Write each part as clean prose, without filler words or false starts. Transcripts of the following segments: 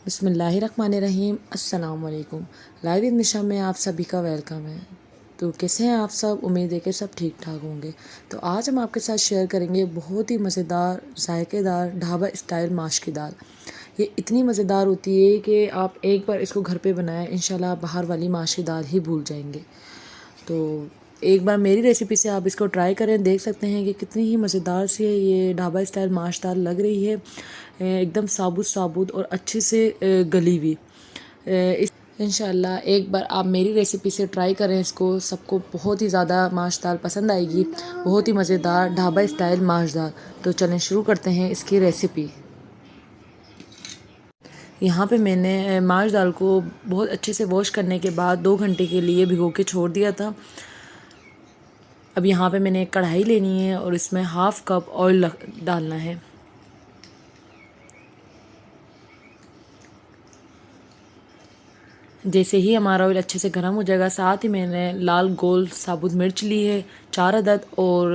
बिस्मिल्लाहिर्रहमानिर्रहीम। अस्सलाम वालेकुम। लाइव इन निशा में आप सभी का वेलकम है। तो कैसे हैं आप सब? उम्मीद है कि सब ठीक ठाक होंगे। तो आज हम आपके साथ शेयर करेंगे बहुत ही मज़ेदार जायकेदार ढाबा स्टाइल माश की दाल। ये इतनी मज़ेदार होती है कि आप एक बार इसको घर पे बनाएं, इंशाल्लाह बाहर वाली माश की दाल ही भूल जाएंगे। तो एक बार मेरी रेसिपी से आप इसको ट्राई करें, देख सकते हैं कि कितनी ही मज़ेदार सी ये ढाबा स्टाइल माश दाल लग रही है। एकदम साबुत साबुत और अच्छे से गली हुई। इस इंशाल्लाह एक बार आप मेरी रेसिपी से ट्राई करें इसको, सबको बहुत ही ज़्यादा माश दाल पसंद आएगी। बहुत ही मज़ेदार ढाबा स्टाइल माश दाल। तो चलें शुरू करते हैं इसकी रेसिपी। यहाँ पे मैंने माश दाल को बहुत अच्छे से वॉश करने के बाद 2 घंटे के लिए भिगो के छोड़ दिया था। अब यहाँ पे मैंने एक कढ़ाई लेनी है और इसमें हाफ़ कप ऑयल डालना है। जैसे ही हमारा ऑयल अच्छे से गर्म हो जाएगा, साथ ही मैंने लाल गोल साबुत मिर्च ली है 4 अदद और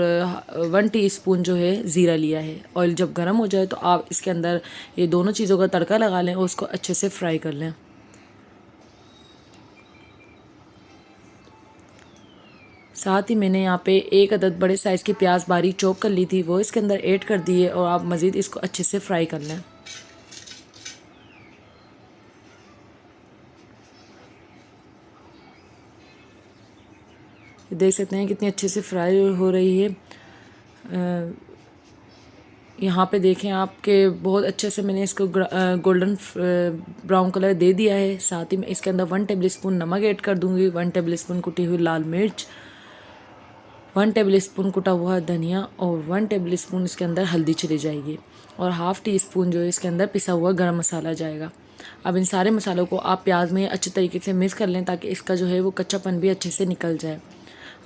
1 टीस्पून जो है ज़ीरा लिया है। ऑयल जब गर्म हो जाए तो आप इसके अंदर ये दोनों चीज़ों का तड़का लगा लें और उसको अच्छे से फ्राई कर लें। साथ ही मैंने यहाँ पे 1 अदद बड़े साइज़ की प्याज बारीक चॉप कर ली थी, वो इसके अंदर ऐड कर दिए और आप मज़ीद इसको अच्छे से फ्राई कर लें। देख सकते हैं कितनी अच्छे से फ्राई हो रही है। यहाँ पे देखें आपके बहुत अच्छे से मैंने इसको गोल्डन ब्राउन कलर दे दिया है। साथ ही मैं इसके अंदर 1 टेबलस्पून नमक ऐड कर दूँगी, 1 टेबलस्पून कुटी हुई लाल मिर्च, 1 टेबलस्पून कुटा हुआ धनिया और 1 टेबलस्पून इसके अंदर हल्दी चली जाएगी और हाफ़ टी स्पून जो है इसके अंदर पिसा हुआ गरम मसाला जाएगा। अब इन सारे मसालों को आप प्याज में अच्छे तरीके से मिक्स कर लें ताकि इसका जो है वो कच्चापन भी अच्छे से निकल जाए।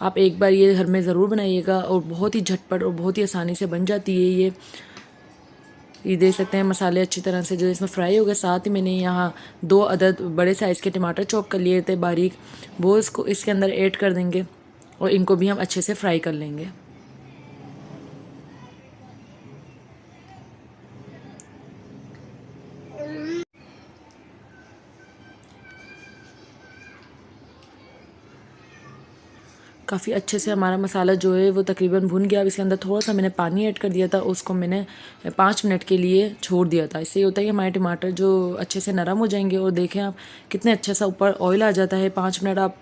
आप एक बार ये घर में ज़रूर बनाइएगा और बहुत ही झटपट और बहुत ही आसानी से बन जाती है ये देख सकते हैं मसाले अच्छी तरह से जो इसमें फ्राई हो गए। साथ ही मैंने यहाँ 2 अदद बड़े साइज़ के टमाटर चॉप कर लिए थे बारीक, वो इसको इसके अंदर ऐड कर देंगे और इनको भी हम अच्छे से फ्राई कर लेंगे। काफ़ी अच्छे से हमारा मसाला जो है वो तकरीबन भुन गया। अब इसके अंदर थोड़ा सा मैंने पानी ऐड कर दिया था, उसको मैंने 5 मिनट के लिए छोड़ दिया था। इससे ये होता है कि हमारे टमाटर जो अच्छे से नरम हो जाएंगे। और देखें आप कितने अच्छा सा ऊपर ऑयल आ जाता है। 5 मिनट आप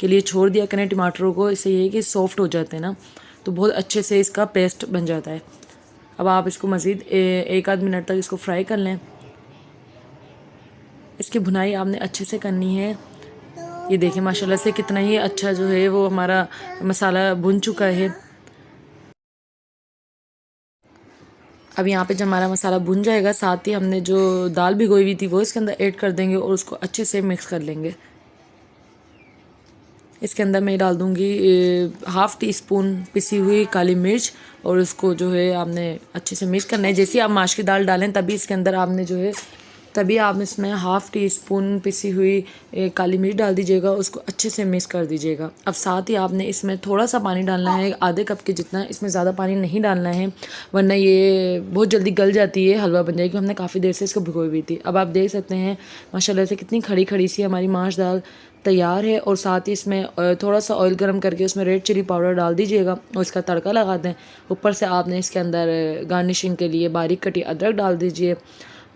के लिए छोड़ दिया करें टमाटरों को, इससे ये है कि सॉफ्ट हो जाते हैं ना, तो बहुत अच्छे से इसका पेस्ट बन जाता है। अब आप इसको मज़ीद 1 आध मिनट तक इसको फ्राई कर लें। इसकी भुनाई आपने अच्छे से करनी है। ये देखिए माशाल्लाह से कितना ही अच्छा जो है वो हमारा मसाला भुन चुका है। अब यहाँ पे जब हमारा मसाला भुन जाएगा, साथ ही हमने जो दाल भिगोई हुई थी वो इसके अंदर ऐड कर देंगे और उसको अच्छे से मिक्स कर लेंगे। इसके अंदर मैं डाल दूँगी हाफ़ टी स्पून पिसी हुई काली मिर्च और उसको जो है आपने अच्छे से मिक्स करना है। जैसे ही आप माश की दाल डालें तभी इसके अंदर आपने जो है तभी आप इसमें हाफ़ टी स्पून पिसी हुई काली मिर्च डाल दीजिएगा, उसको अच्छे से मिक्स कर दीजिएगा। अब साथ ही आपने इसमें थोड़ा सा पानी डालना है, आधे कप के जितना। इसमें ज़्यादा पानी नहीं डालना है वरना ये बहुत जल्दी गल जाती है, हलवा बन जाएगी। हमने काफ़ी देर से इसको भिगोई हुई थी। अब आप देख सकते हैं माशाल्लाह से कितनी खड़ी खड़ी सी हमारी माश दाल तैयार है। और साथ ही इसमें थोड़ा सा ऑयल गर्म करके उसमें रेड चिली पाउडर डाल दीजिएगा और इसका तड़का लगा दें। ऊपर से आपने इसके अंदर गार्निशिंग के लिए बारीक कटी अदरक डाल दीजिए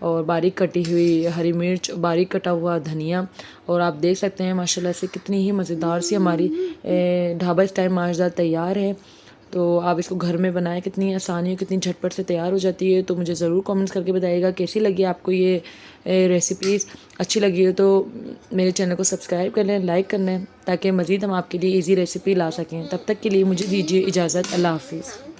और बारीक कटी हुई हरी मिर्च, बारीक कटा हुआ धनिया। और आप देख सकते हैं माशाल्लाह से कितनी ही मज़ेदार सी हमारी ढाबा स्टाइल माश दाल तैयार है। तो आप इसको घर में बनाएं, कितनी आसानी कितनी झटपट से तैयार हो जाती है। तो मुझे ज़रूर कमेंट्स करके बताइएगा कैसी लगी आपको ये रेसिपीज़। अच्छी लगी हो तो मेरे चैनल को सब्सक्राइब कर लें, लाइक कर लें ताकि मज़ीद हम आपके लिए ईजी रेसिपी ला सकें। तब तक के लिए मुझे दीजिए इजाज़त। अल्लाह हाफ़िज़।